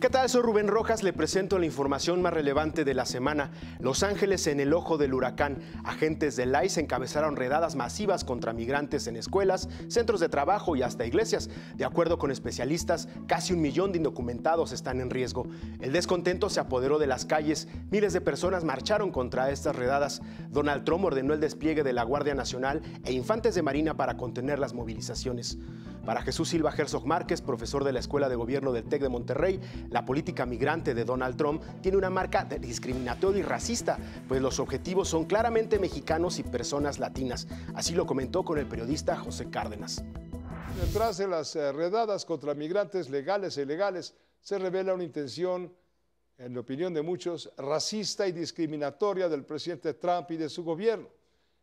¿Qué tal? Soy Rubén Rojas, le presento la información más relevante de la semana. Los Ángeles en el ojo del huracán. Agentes del ICE encabezaron redadas masivas contra migrantes en escuelas, centros de trabajo y hasta iglesias. De acuerdo con especialistas, casi 1 millón de indocumentados están en riesgo. El descontento se apoderó de las calles. Miles de personas marcharon contra estas redadas. Donald Trump ordenó el despliegue de la Guardia Nacional e infantes de Marina para contener las movilizaciones. Para Jesús Silva Herzog Márquez, profesor de la Escuela de Gobierno del TEC de Monterrey, la política migrante de Donald Trump tiene una marca discriminatoria y racista, pues los objetivos son claramente mexicanos y personas latinas. Así lo comentó con el periodista José Cárdenas. Detrás de las redadas contra migrantes legales e ilegales se revela una intención, en la opinión de muchos, racista y discriminatoria del presidente Trump y de su gobierno.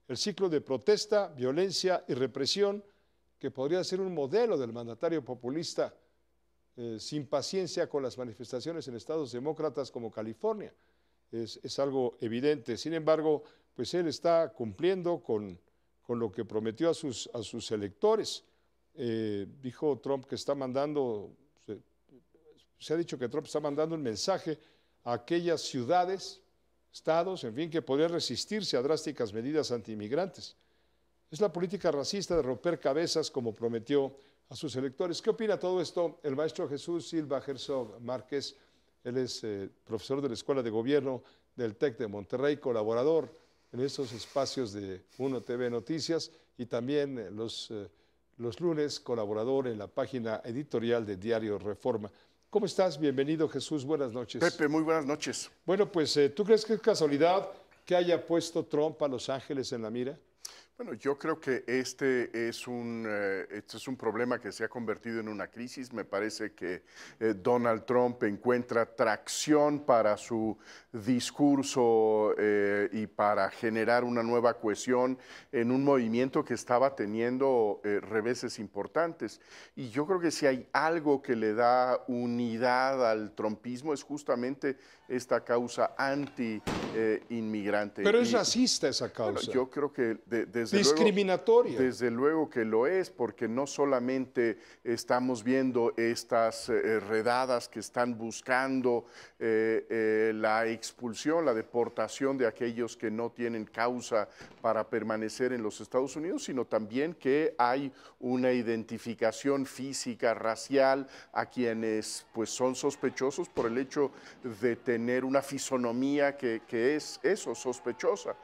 El ciclo de protesta, violencia y represión, que podría ser un modelo del mandatario populista, sin paciencia con las manifestaciones en estados demócratas como California. Es algo evidente. Sin embargo, pues él está cumpliendo con lo que prometió a sus electores. Dijo Trump que está mandando, se ha dicho que Trump está mandando un mensaje a aquellas ciudades, estados, en fin, que podrían resistirse a drásticas medidas antiinmigrantes. Es la política racista de romper cabezas como prometió a sus electores. ¿Qué opina todo esto el maestro Jesús Silva Herzog Márquez? Él es profesor de la Escuela de Gobierno del TEC de Monterrey, colaborador en estos espacios de Uno TV Noticias y también los lunes colaborador en la página editorial de Diario Reforma. ¿Cómo estás? Bienvenido, Jesús. Buenas noches. Pepe, muy buenas noches. Bueno, pues, ¿tú crees que es casualidad que haya puesto Trump a Los Ángeles en la mira? Bueno, yo creo que este es un problema que se ha convertido en una crisis. Me parece que Donald Trump encuentra tracción para su discurso y para generar una nueva cohesión en un movimiento que estaba teniendo reveses importantes. Y yo creo que si hay algo que le da unidad al trumpismo es justamente esta causa anti-inmigrante. Pero es racista esa causa. Bueno, yo creo que discriminatoria. Desde luego que lo es, porque no solamente estamos viendo estas redadas que están buscando la expulsión, la deportación de aquellos que no tienen causa para permanecer en los Estados Unidos, sino también que hay una identificación física, racial, a quienes pues son sospechosos por el hecho de tener una fisonomía que es eso, sospechosa.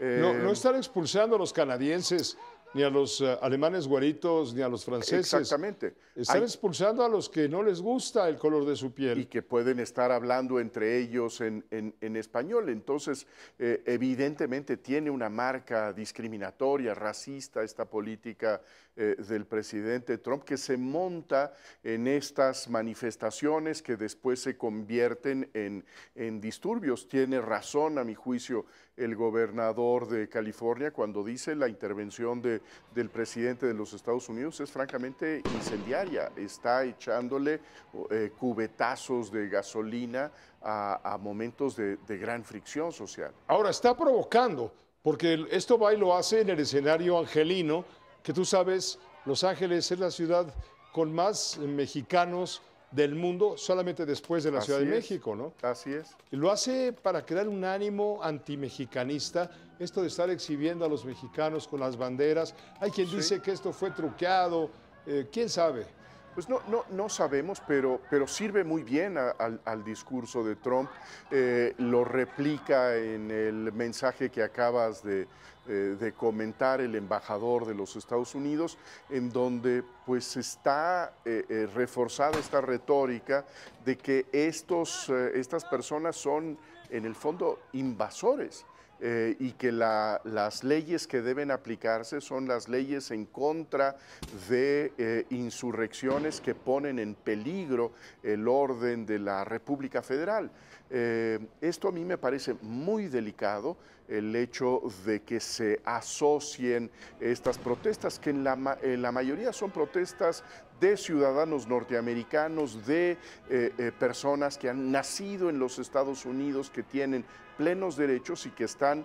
No están expulsando a los canadienses, ni a los alemanes güeritos, ni a los franceses. Exactamente. Están expulsando a los que no les gusta el color de su piel. Y que pueden estar hablando entre ellos en español. Entonces, evidentemente tiene una marca discriminatoria, racista, esta política del presidente Trump, que se monta en estas manifestaciones que después se convierten en disturbios. Tiene razón, a mi juicio, el gobernador de California cuando dice la intervención del presidente de los Estados Unidos es francamente incendiaria. Está echándole cubetazos de gasolina a momentos de gran fricción social. Ahora, está provocando, porque esto va y lo hace en el escenario angelino, que tú sabes, Los Ángeles es la ciudad con más mexicanos del mundo, solamente después de la Ciudad de México, ¿no? Así es. Y lo hace para crear un ánimo antimexicanista, esto de estar exhibiendo a los mexicanos con las banderas. Hay quien dice que esto fue truqueado, ¿quién sabe? Pues no sabemos, pero sirve muy bien al discurso de Trump. Lo replica en el mensaje que acabas de comentar el embajador de los Estados Unidos, en donde pues está reforzada esta retórica de que estas personas son en el fondo invasores. Y que las leyes que deben aplicarse son las leyes en contra de insurrecciones que ponen en peligro el orden de la República Federal. Esto a mí me parece muy delicado, el hecho de que se asocien estas protestas, que en la mayoría son protestas de ciudadanos norteamericanos, de personas que han nacido en los Estados Unidos, que tienen plenos derechos y que están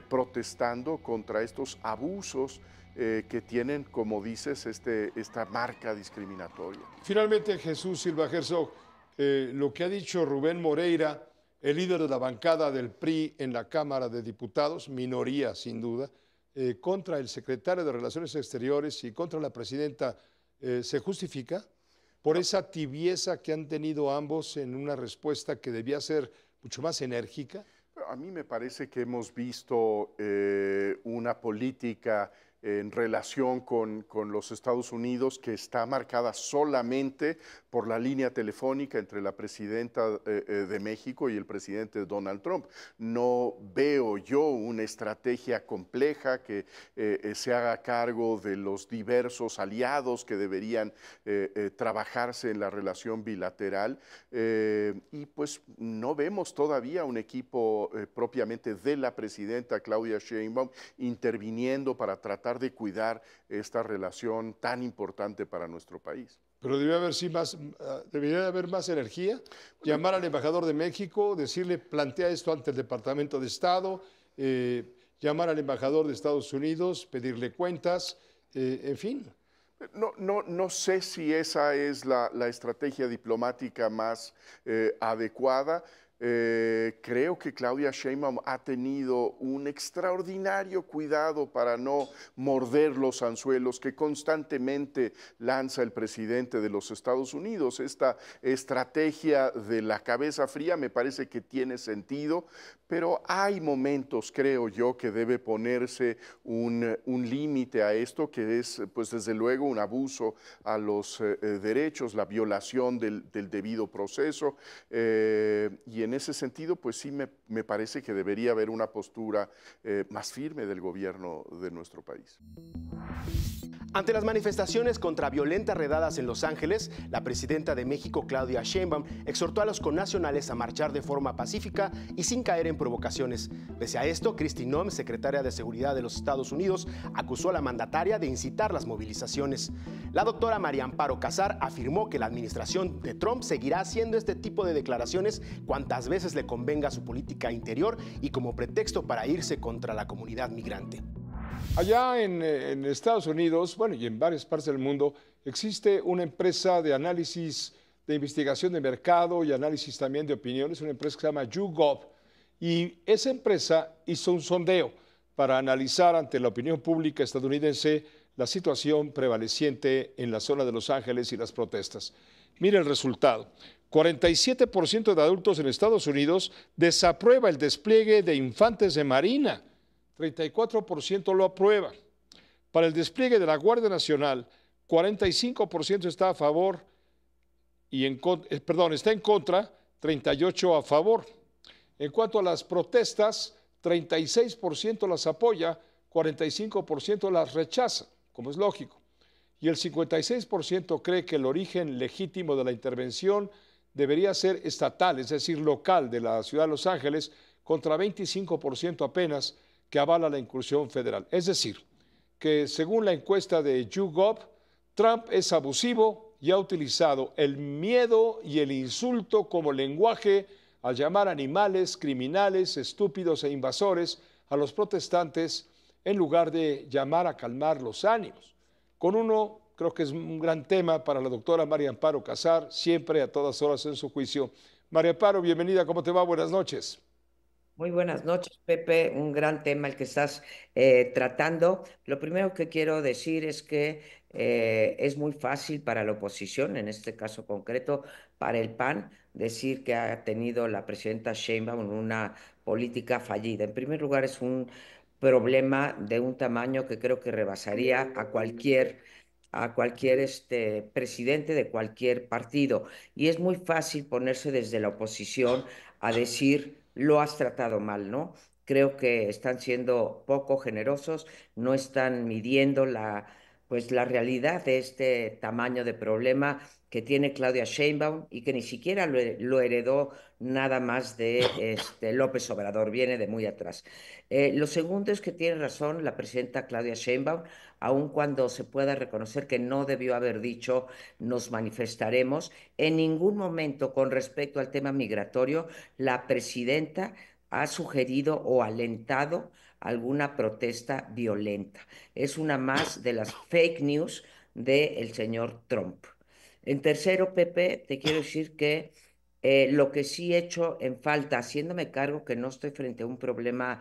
protestando contra estos abusos que tienen, como dices, esta marca discriminatoria. Finalmente, Jesús Silva Herzog, lo que ha dicho Rubén Moreira, el líder de la bancada del PRI en la Cámara de Diputados, minoría sin duda, contra el secretario de Relaciones Exteriores y contra la presidenta, ¿se justifica por esa tibieza que han tenido ambos en una respuesta que debía ser mucho más enérgica? A mí me parece que hemos visto una política en relación con los Estados Unidos que está marcada solamente por la línea telefónica entre la presidenta de México y el presidente Donald Trump. No veo yo una estrategia compleja que se haga cargo de los diversos aliados que deberían trabajarse en la relación bilateral y pues no vemos todavía un equipo propiamente de la presidenta Claudia Sheinbaum interviniendo para tratar de cuidar esta relación tan importante para nuestro país. Pero debería haber más energía, llamar al embajador de México, decirle, plantea esto ante el Departamento de Estado, llamar al embajador de Estados Unidos, pedirle cuentas, en fin. No sé si esa es la estrategia diplomática más adecuada. Creo que Claudia Sheinbaum ha tenido un extraordinario cuidado para no morder los anzuelos que constantemente lanza el presidente de los Estados Unidos. Esta estrategia de la cabeza fría me parece que tiene sentido, pero hay momentos, creo yo, que debe ponerse un límite a esto, que es, pues desde luego, un abuso a los derechos, la violación del debido proceso, y en ese sentido, pues sí me parece que debería haber una postura más firme del gobierno de nuestro país. Ante las manifestaciones contra violentas redadas en Los Ángeles, la presidenta de México, Claudia Sheinbaum, exhortó a los connacionales a marchar de forma pacífica y sin caer en provocaciones. Pese a esto, Kristi Noem, secretaria de Seguridad de los Estados Unidos, acusó a la mandataria de incitar las movilizaciones. La doctora María Amparo Casar afirmó que la administración de Trump seguirá haciendo este tipo de declaraciones cuantas veces le convenga a su política interior y como pretexto para irse contra la comunidad migrante. Allá en Estados Unidos, bueno, y en varias partes del mundo, existe una empresa de análisis, de investigación de mercado y análisis también de opiniones, una empresa que se llama YouGov, y esa empresa hizo un sondeo para analizar ante la opinión pública estadounidense la situación prevaleciente en la zona de Los Ángeles y las protestas. Mire el resultado. 47% de adultos en Estados Unidos desaprueba el despliegue de infantes de Marina. 34% lo aprueba. Para el despliegue de la Guardia Nacional, 45% está a favor y está en contra, 38% a favor. En cuanto a las protestas, 36% las apoya, 45% las rechaza, como es lógico. Y el 56% cree que el origen legítimo de la intervención debería ser estatal, es decir, local de la ciudad de Los Ángeles, contra 25% apenas que avala la incursión federal. Es decir, que según la encuesta de YouGov, Trump es abusivo y ha utilizado el miedo y el insulto como lenguaje al llamar animales, criminales, estúpidos e invasores a los protestantes en lugar de llamar a calmar los ánimos. Con uno, creo que es un gran tema para la doctora María Amparo Casar, siempre a todas horas en su juicio. María Amparo, bienvenida, ¿cómo te va? Buenas noches. Muy buenas noches, Pepe. Un gran tema el que estás tratando. Lo primero que quiero decir es que es muy fácil para la oposición, en este caso concreto, para el PAN, decir que ha tenido la presidenta Sheinbaum una política fallida. En primer lugar, es un problema de un tamaño que creo que rebasaría a cualquier presidente de cualquier partido. Y es muy fácil ponerse desde la oposición a decir lo has tratado mal, ¿no? Creo que están siendo poco generosos, no están midiendo pues, la realidad de este tamaño de problema que tiene Claudia Sheinbaum y que ni siquiera lo heredó nada más de López Obrador, viene de muy atrás. Lo segundo es que tiene razón la presidenta Claudia Sheinbaum, aun cuando se pueda reconocer que no debió haber dicho nos manifestaremos, en ningún momento con respecto al tema migratorio, la presidenta ha sugerido o alentado alguna protesta violenta. Es una más de las fake news del señor Trump. En tercero, Pepe, te quiero decir que Lo que sí he hecho en falta, haciéndome cargo que no estoy frente a un problema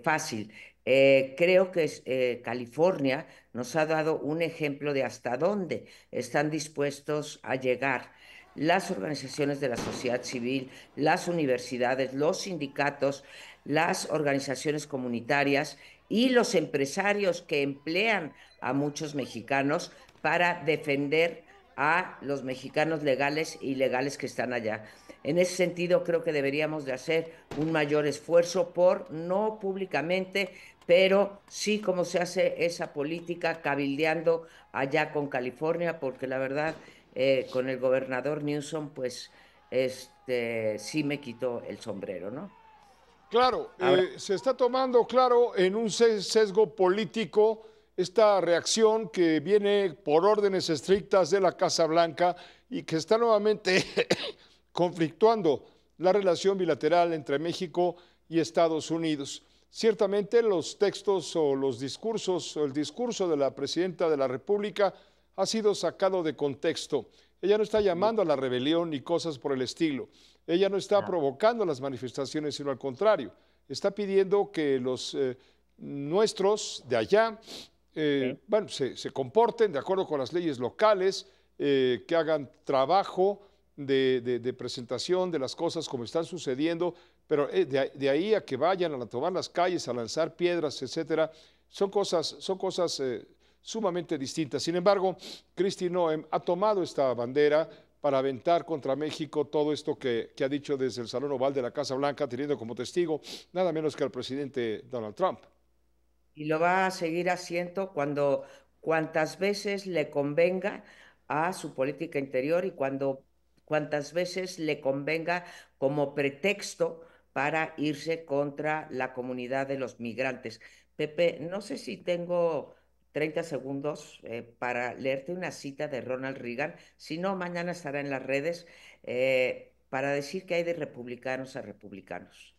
fácil, creo que California nos ha dado un ejemplo de hasta dónde están dispuestos a llegar las organizaciones de la sociedad civil, las universidades, los sindicatos, las organizaciones comunitarias y los empresarios que emplean a muchos mexicanos para defender a los mexicanos legales e ilegales que están allá. En ese sentido, creo que deberíamos de hacer un mayor esfuerzo por, no públicamente, pero sí como se hace esa política cabildeando allá con California, porque la verdad, con el gobernador Newsom, pues sí me quitó el sombrero, ¿no? Claro, Ahora, se está tomando, claro, en un sesgo político esta reacción que viene por órdenes estrictas de la Casa Blanca y que está nuevamente conflictuando la relación bilateral entre México y Estados Unidos. Ciertamente los textos o los discursos o el discurso de la presidenta de la República ha sido sacado de contexto. Ella no está llamando a la rebelión ni cosas por el estilo. Ella no está provocando las manifestaciones, sino al contrario, está pidiendo que los nuestros de allá bueno, se comporten de acuerdo con las leyes locales, que hagan trabajo de presentación de las cosas como están sucediendo, pero de ahí a que vayan a tomar las calles, a lanzar piedras, etcétera, son cosas sumamente distintas. Sin embargo, Kristi Noem ha tomado esta bandera para aventar contra México todo esto que ha dicho desde el Salón Oval de la Casa Blanca, teniendo como testigo nada menos que al presidente Donald Trump. y lo va a seguir haciendo cuantas veces le convenga a su política interior y cuantas veces le convenga como pretexto para irse contra la comunidad de los migrantes. Pepe, no sé si tengo 30 segundos para leerte una cita de Ronald Reagan, si no, mañana estará en las redes, para decir que hay de republicanos a republicanos.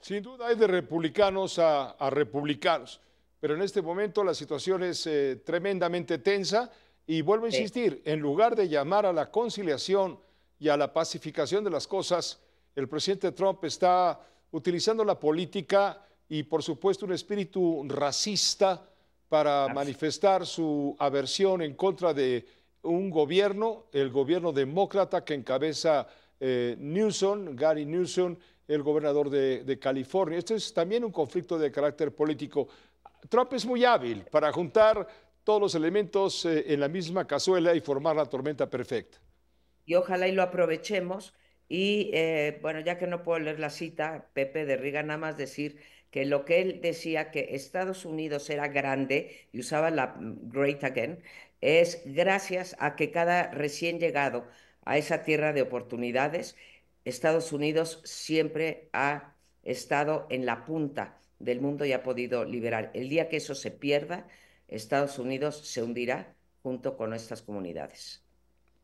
Sin duda hay de republicanos a republicanos, pero en este momento la situación es tremendamente tensa y vuelvo a Sí. insistir, en lugar de llamar a la conciliación y a la pacificación de las cosas, el presidente Trump está utilizando la política y por supuesto un espíritu racista para manifestar su aversión en contra de un gobierno, el gobierno demócrata que encabeza Newsom, Gary Newsom, el gobernador de California. Este es también un conflicto de carácter político. Trump es muy hábil para juntar todos los elementos en la misma cazuela y formar la tormenta perfecta. Y ojalá y lo aprovechemos. Y bueno, ya que no puedo leer la cita, Pepe de Riga, nada más decir que lo que él decía que Estados Unidos era grande y usaba la Great Again, es gracias a que cada recién llegado a esa tierra de oportunidades, Estados Unidos siempre ha estado en la punta del mundo y ha podido liberar. El día que eso se pierda, Estados Unidos se hundirá junto con estas comunidades.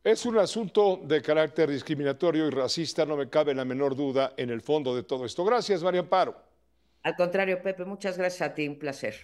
Es un asunto de carácter discriminatorio y racista, no me cabe la menor duda en el fondo de todo esto. Gracias, María Amparo. Al contrario, Pepe, muchas gracias a ti, un placer.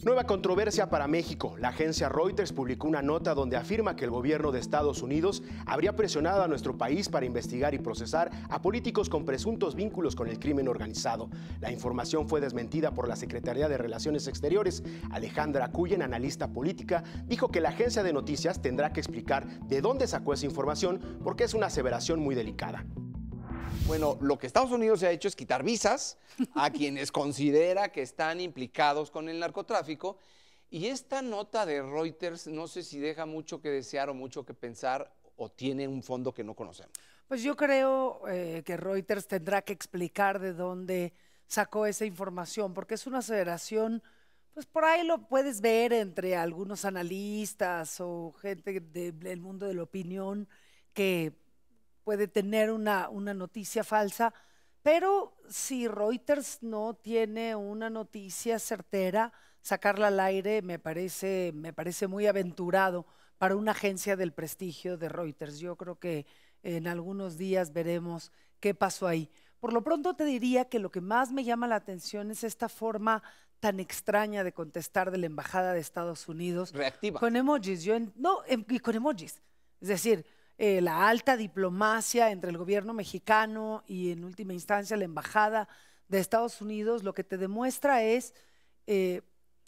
Nueva controversia para México. La agencia Reuters publicó una nota donde afirma que el gobierno de Estados Unidos habría presionado a nuestro país para investigar y procesar a políticos con presuntos vínculos con el crimen organizado. La información fue desmentida por la Secretaría de Relaciones Exteriores. Alejandra Cullen, analista política, dijo que la agencia de noticias tendrá que explicar de dónde sacó esa información porque es una aseveración muy delicada. Bueno, lo que Estados Unidos ha hecho es quitar visas a quienes considera que están implicados con el narcotráfico. Y esta nota de Reuters no sé si deja mucho que desear o mucho que pensar o tiene un fondo que no conocemos. Pues yo creo que Reuters tendrá que explicar de dónde sacó esa información, porque es una aseveración, pues por ahí lo puedes ver entre algunos analistas o gente del mundo de la opinión que puede tener una noticia falsa, pero si Reuters no tiene una noticia certera, sacarla al aire me parece muy aventurado para una agencia del prestigio de Reuters. Yo creo que en algunos días veremos qué pasó ahí. Por lo pronto te diría que lo que más me llama la atención es esta forma tan extraña de contestar de la Embajada de Estados Unidos. Reactiva. Con emojis, y con emojis. Es decir, la alta diplomacia entre el gobierno mexicano y en última instancia la embajada de Estados Unidos, lo que te demuestra es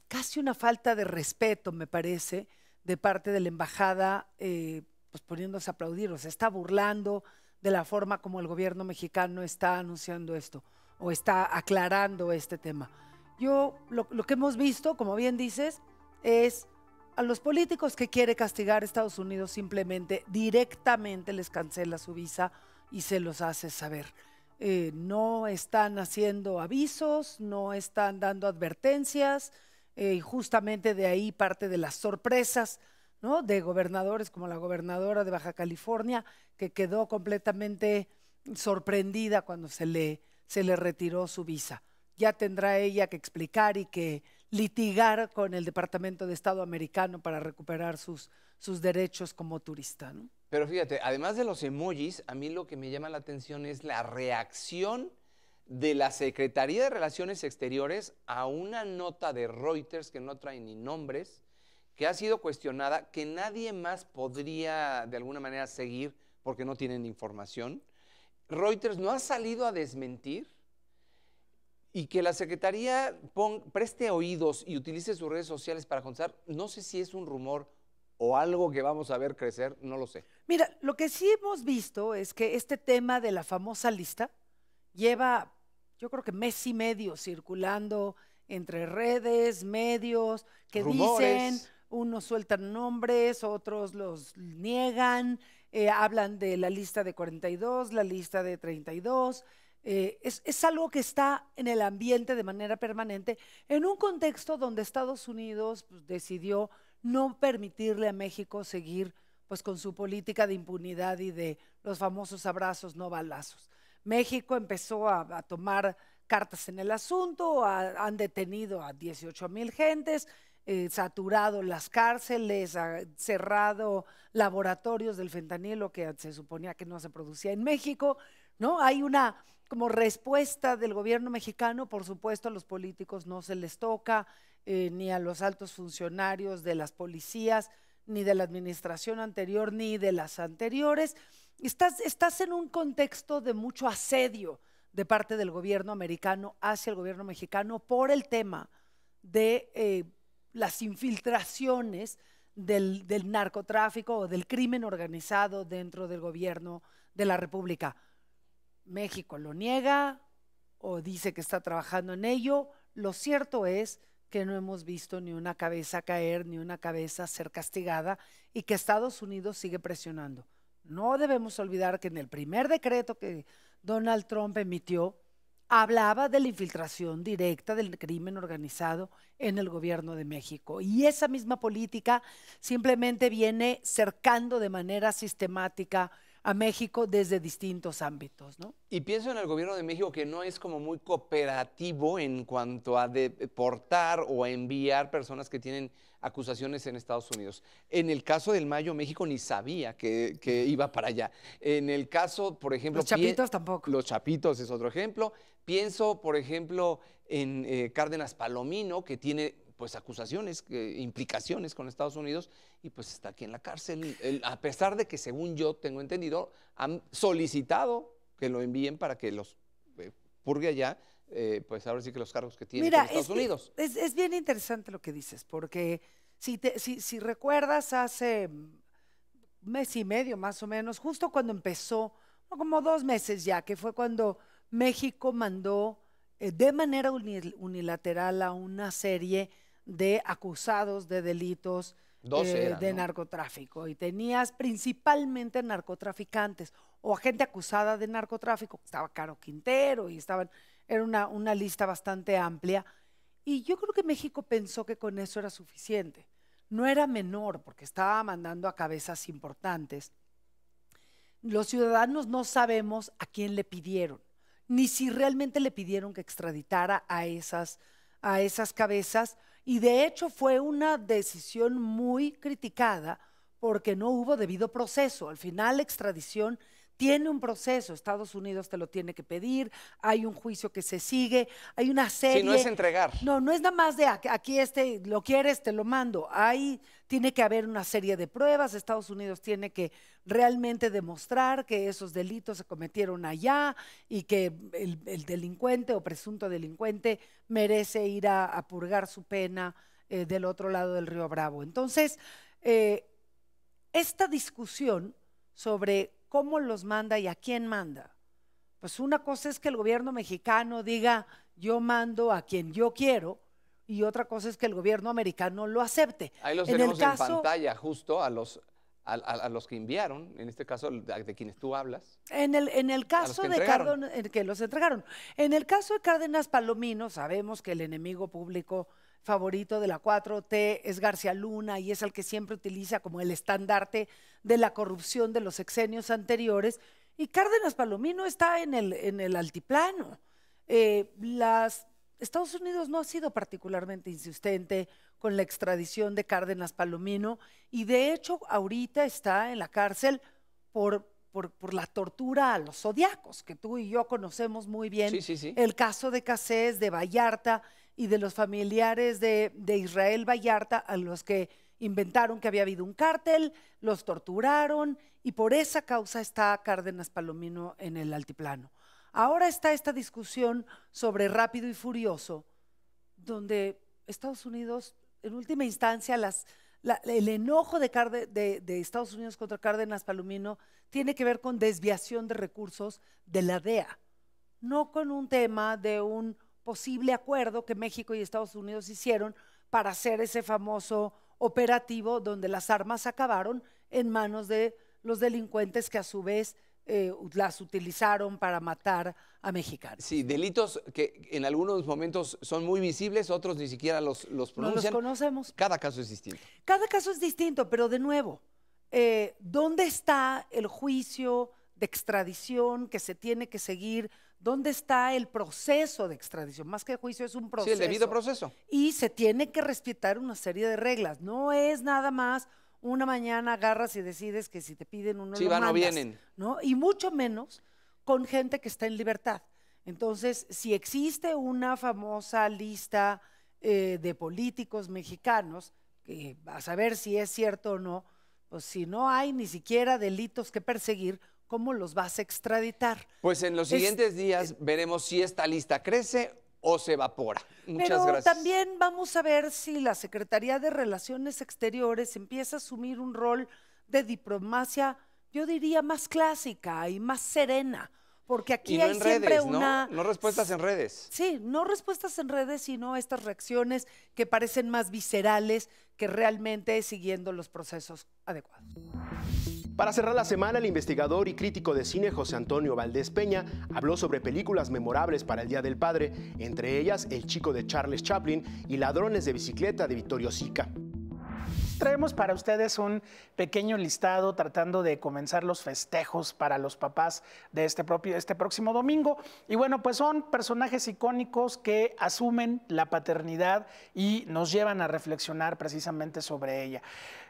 casi una falta de respeto, me parece, de parte de la embajada, pues poniéndose a aplaudir, o se está burlando de la forma como el gobierno mexicano está anunciando esto o está aclarando este tema. Lo que hemos visto, como bien dices, es a los políticos que quiere castigar Estados Unidos simplemente directamente les cancela su visa y se los hace saber. No están haciendo avisos, no están dando advertencias, y justamente de ahí parte de las sorpresas, ¿no?, de gobernadores como la gobernadora de Baja California, que quedó completamente sorprendida cuando se le retiró su visa. Ya tendrá ella que explicar y que litigar con el Departamento de Estado americano para recuperar sus derechos como turista, ¿no? Pero fíjate, además de los emojis, a mí lo que me llama la atención es la reacción de la Secretaría de Relaciones Exteriores a una nota de Reuters que no trae ni nombres, que ha sido cuestionada, que nadie más podría de alguna manera seguir porque no tienen información. Reuters no ha salido a desmentir, y que la Secretaría preste oídos y utilice sus redes sociales para contestar. No sé si es un rumor o algo que vamos a ver crecer, no lo sé. Mira, lo que sí hemos visto es que este tema de la famosa lista lleva, yo creo que mes y medio circulando entre redes, medios, que Rumores. dicen, unos sueltan nombres, otros los niegan, hablan de la lista de 42, la lista de 32. Es algo que está en el ambiente de manera permanente, en un contexto donde Estados Unidos pues, decidió no permitirle a México seguir pues, con su política de impunidad y de los famosos abrazos, no balazos. México empezó a tomar cartas en el asunto, han detenido a 18,000 gentes, saturado las cárceles, cerrado laboratorios del fentanilo que se suponía que no se producía en México, ¿no? Hay una como respuesta del gobierno mexicano. Por supuesto a los políticos no se les toca, ni a los altos funcionarios de las policías, ni de la administración anterior, ni de las anteriores. Estás en un contexto de mucho asedio de parte del gobierno americano hacia el gobierno mexicano por el tema de las infiltraciones del narcotráfico o del crimen organizado dentro del gobierno de la República. México lo niega o dice que está trabajando en ello. Lo cierto es que no hemos visto ni una cabeza caer, ni una cabeza ser castigada, y que Estados Unidos sigue presionando. No debemos olvidar que en el primer decreto que Donald Trump emitió, hablaba de la infiltración directa del crimen organizado en el gobierno de México. Y esa misma política simplemente viene cercando de manera sistemática a México desde distintos ámbitos, ¿no? Y pienso en el gobierno de México, que no es como muy cooperativo en cuanto a deportar o a enviar personas que tienen acusaciones en Estados Unidos. En el caso del Mayo, México ni sabía que iba para allá. En el caso, por ejemplo... Los Chapitos tampoco. Los Chapitos es otro ejemplo. Pienso, por ejemplo, en Cárdenas Palomino, que tiene pues acusaciones, implicaciones con Estados Unidos, y pues está aquí en la cárcel, a pesar de que, según yo tengo entendido, han solicitado que lo envíen para que los purgue allá, pues ahora sí que los cargos que tiene con Estados Unidos. Es bien interesante lo que dices, porque si recuerdas, hace un mes y medio más o menos, justo cuando empezó, como 2 meses ya, que fue cuando México mandó de manera unilateral a una serie de acusados de delitos de narcotráfico, y tenías principalmente narcotraficantes o gente acusada de narcotráfico. Estaba Caro Quintero y era una lista bastante amplia, y yo creo que México pensó que con eso era suficiente. No era menor, porque estaba mandando a cabezas importantes. Los ciudadanos no sabemos a quién le pidieron, ni si realmente le pidieron que extraditara a esas cabezas, y de hecho fue una decisión muy criticada porque no hubo debido proceso. Al final la extradición tiene un proceso, Estados Unidos te lo tiene que pedir, hay un juicio que se sigue, hay una serie. Sí, no es entregar. No es nada más de aquí lo quieres, te lo mando. Tiene que haber una serie de pruebas, Estados Unidos tiene que realmente demostrar que esos delitos se cometieron allá y que el delincuente o presunto delincuente merece ir a purgar su pena del otro lado del río Bravo. Entonces, esta discusión sobre cómo los manda y a quién manda, pues una cosa es que el gobierno mexicano diga yo mando a quien yo quiero y otra cosa es que el gobierno americano lo acepte. Ahí los tenemos en pantalla justo a los que enviaron, en este caso de quienes tú hablas. En el caso de Cárdenas, que los entregaron. En el caso de Cárdenas Palomino, sabemos que el enemigo público favorito de la 4T es García Luna y es el que siempre utiliza como el estandarte de la corrupción de los sexenios anteriores. Y Cárdenas Palomino está en el altiplano. Estados Unidos no ha sido particularmente insistente con la extradición de Cárdenas Palomino y de hecho ahorita está en la cárcel por la tortura a los zodiacos, que tú y yo conocemos muy bien. Sí. El caso de Cassés, de Vallarta y de los familiares de Israel Vallarta, a los que inventaron que había habido un cártel, los torturaron y por esa causa está Cárdenas Palomino en el altiplano. Ahora está esta discusión sobre Rápido y Furioso, donde Estados Unidos, en última instancia, el enojo de Estados Unidos contra Cárdenas Palomino tiene que ver con desviación de recursos de la DEA, no con un tema de un posible acuerdo que México y Estados Unidos hicieron para hacer ese famoso operativo donde las armas acabaron en manos de los delincuentes que a su vez las utilizaron para matar a mexicanos. Sí, delitos que en algunos momentos son muy visibles, otros ni siquiera los pronuncian. No los conocemos. Cada caso es distinto. Cada caso es distinto, pero de nuevo, ¿dónde está el juicio de extradición que se tiene que seguir? ¿Dónde está el proceso de extradición? Más que juicio es un proceso. Sí, el debido proceso. Y se tiene que respetar una serie de reglas. No es nada más una mañana agarras y decides que si te piden uno sí, lo van mandas, o vienen. ¿no? Y mucho menos con gente que está en libertad. Entonces, si existe una famosa lista de políticos mexicanos, que a saber si es cierto o no, pues si no hay ni siquiera delitos que perseguir, ¿cómo los vas a extraditar? Pues en los siguientes días veremos si esta lista crece o se evapora. Muchas gracias. Pero también vamos a ver si la Secretaría de Relaciones Exteriores empieza a asumir un rol de diplomacia, yo diría, más clásica y más serena. Porque aquí y no hay en siempre redes, una... No respuestas en redes. Sí, no respuestas en redes, sino estas reacciones que parecen más viscerales que realmente siguiendo los procesos adecuados. Para cerrar la semana, el investigador y crítico de cine José Antonio Valdés Peña habló sobre películas memorables para el Día del Padre, entre ellas El chico de Charles Chaplin y Ladrones de bicicleta de Vittorio Sica. Traemos para ustedes un pequeño listado tratando de comenzar los festejos para los papás de este próximo domingo. Y bueno, pues son personajes icónicos que asumen la paternidad y nos llevan a reflexionar precisamente sobre ella.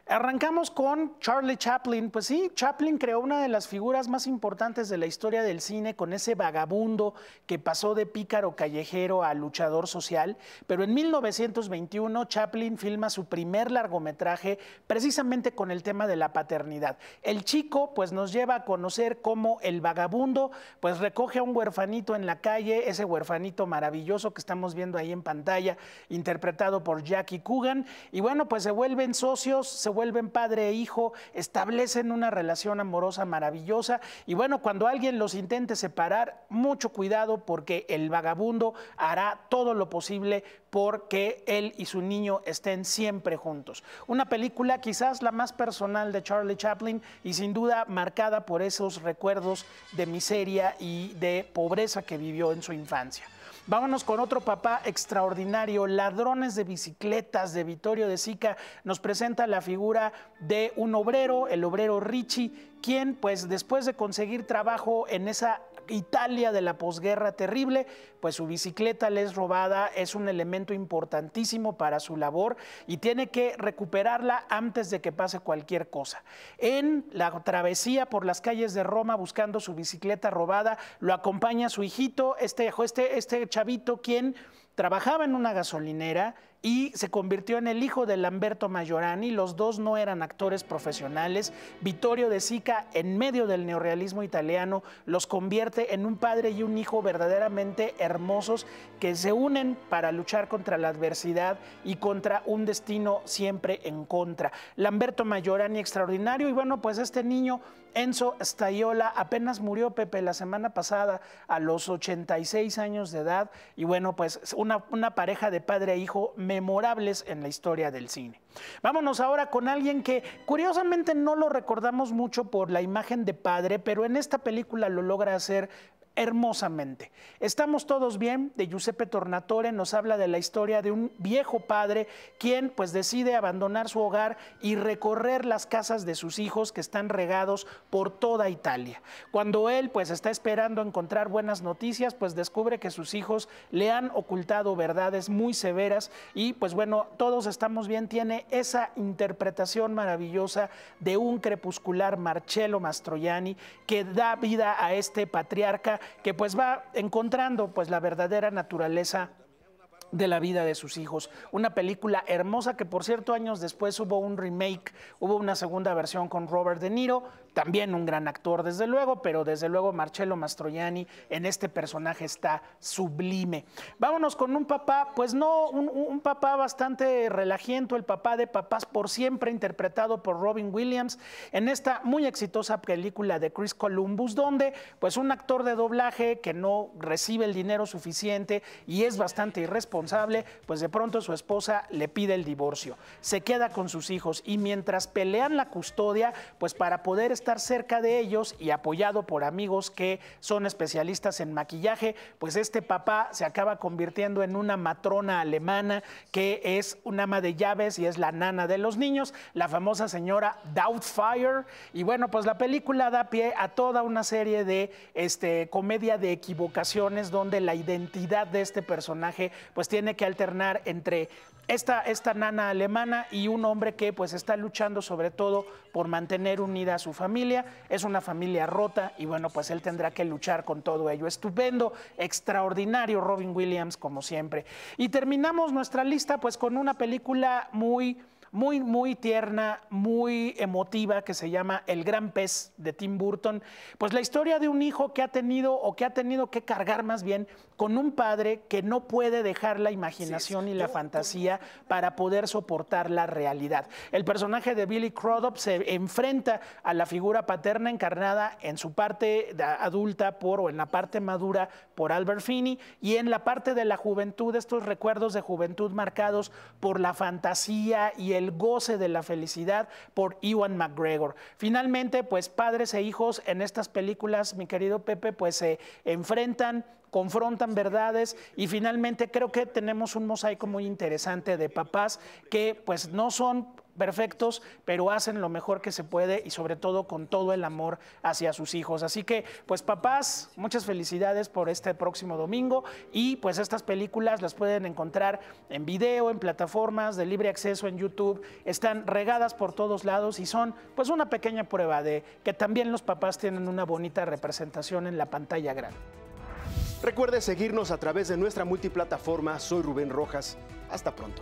Arrancamos con Charlie Chaplin. Pues sí, Chaplin creó una de las figuras más importantes de la historia del cine con ese vagabundo que pasó de pícaro callejero a luchador social, pero en 1921 Chaplin filma su primer largometraje precisamente con el tema de la paternidad. El chico pues nos lleva a conocer cómo el vagabundo pues recoge a un huerfanito en la calle, ese huerfanito maravilloso que estamos viendo ahí en pantalla, interpretado por Jackie Coogan, y bueno, pues se vuelven socios, se vuelven padre e hijo, establecen una relación amorosa maravillosa y bueno, cuando alguien los intente separar, mucho cuidado porque el vagabundo hará todo lo posible porque él y su niño estén siempre juntos. Una película quizás la más personal de Charlie Chaplin y sin duda marcada por esos recuerdos de miseria y de pobreza que vivió en su infancia. Vámonos con otro papá extraordinario, Ladrones de bicicletas de Vittorio de Sica. Nos presenta la figura de un obrero, el obrero Ricci, quien pues después de conseguir trabajo en esa Italia de la posguerra terrible, pues su bicicleta le es robada, es un elemento importantísimo para su labor y tiene que recuperarla antes de que pase cualquier cosa. En la travesía por las calles de Roma buscando su bicicleta robada, lo acompaña su hijito, este chavito, quien trabajaba en una gasolinera y se convirtió en el hijo de Lamberto Majorani. Los dos no eran actores profesionales. Vittorio De Sica, en medio del neorrealismo italiano, los convierte en un padre y un hijo verdaderamente hermosos que se unen para luchar contra la adversidad y contra un destino siempre en contra. Lamberto Majorani, extraordinario, y bueno, pues este niño, Enzo Staiola, apenas murió, Pepe, la semana pasada a los 86 años de edad, y bueno, pues una pareja de padre e hijo memorables en la historia del cine. Vámonos ahora con alguien que curiosamente no lo recordamos mucho por la imagen de padre, pero en esta película lo logra hacer hermosamente. Estamos todos bien, de Giuseppe Tornatore, nos habla de la historia de un viejo padre quien pues decide abandonar su hogar y recorrer las casas de sus hijos que están regados por toda Italia. Cuando él pues está esperando encontrar buenas noticias, pues descubre que sus hijos le han ocultado verdades muy severas y pues bueno, todos estamos bien, tiene esa interpretación maravillosa de un crepuscular Marcello Mastroianni que da vida a este patriarca que pues va encontrando pues la verdadera naturaleza de la vida de sus hijos. Una película hermosa que, por cierto, años después hubo un remake, hubo una segunda versión con Robert De Niro, también un gran actor desde luego, pero desde luego Marcello Mastroianni en este personaje está sublime. Vámonos con un papá, pues no, un papá bastante relajiento, el papá de Papás por Siempre, interpretado por Robin Williams, en esta muy exitosa película de Chris Columbus, donde pues un actor de doblaje que no recibe el dinero suficiente y es bastante irresponsable, pues de pronto su esposa le pide el divorcio, se queda con sus hijos y mientras pelean la custodia, pues para poder estar cerca de ellos y apoyado por amigos que son especialistas en maquillaje, pues este papá se acaba convirtiendo en una matrona alemana que es una ama de llaves y es la nana de los niños, la famosa señora Doubtfire. Y bueno, pues la película da pie a toda una serie de comedia de equivocaciones donde la identidad de este personaje pues tiene que alternar entre esta nana alemana y un hombre que pues está luchando sobre todo por mantener unida a su familia. Es una familia rota y bueno, pues él tendrá que luchar con todo ello. Estupendo, extraordinario Robin Williams como siempre. Y terminamos nuestra lista pues con una película muy tierna, muy emotiva, que se llama El Gran Pez, de Tim Burton. Pues la historia de un hijo que ha tenido que cargar más bien con un padre que no puede dejar la imaginación y la fantasía para poder soportar la realidad. El personaje de Billy Crudup se enfrenta a la figura paterna encarnada en su parte adulta o en la parte madura por Albert Finney y en la parte de la juventud, estos recuerdos de juventud marcados por la fantasía y el goce de la felicidad por Ewan McGregor. Finalmente, pues padres e hijos en estas películas, mi querido Pepe, pues se enfrentan, confrontan verdades y finalmente creo que tenemos un mosaico muy interesante de papás que pues no son perfectos, pero hacen lo mejor que se puede y sobre todo con todo el amor hacia sus hijos. Así que, pues papás, muchas felicidades por este próximo domingo y pues estas películas las pueden encontrar en video, en plataformas de libre acceso en YouTube, están regadas por todos lados y son pues una pequeña prueba de que también los papás tienen una bonita representación en la pantalla grande. Recuerde seguirnos a través de nuestra multiplataforma. Soy Rubén Rojas. Hasta pronto.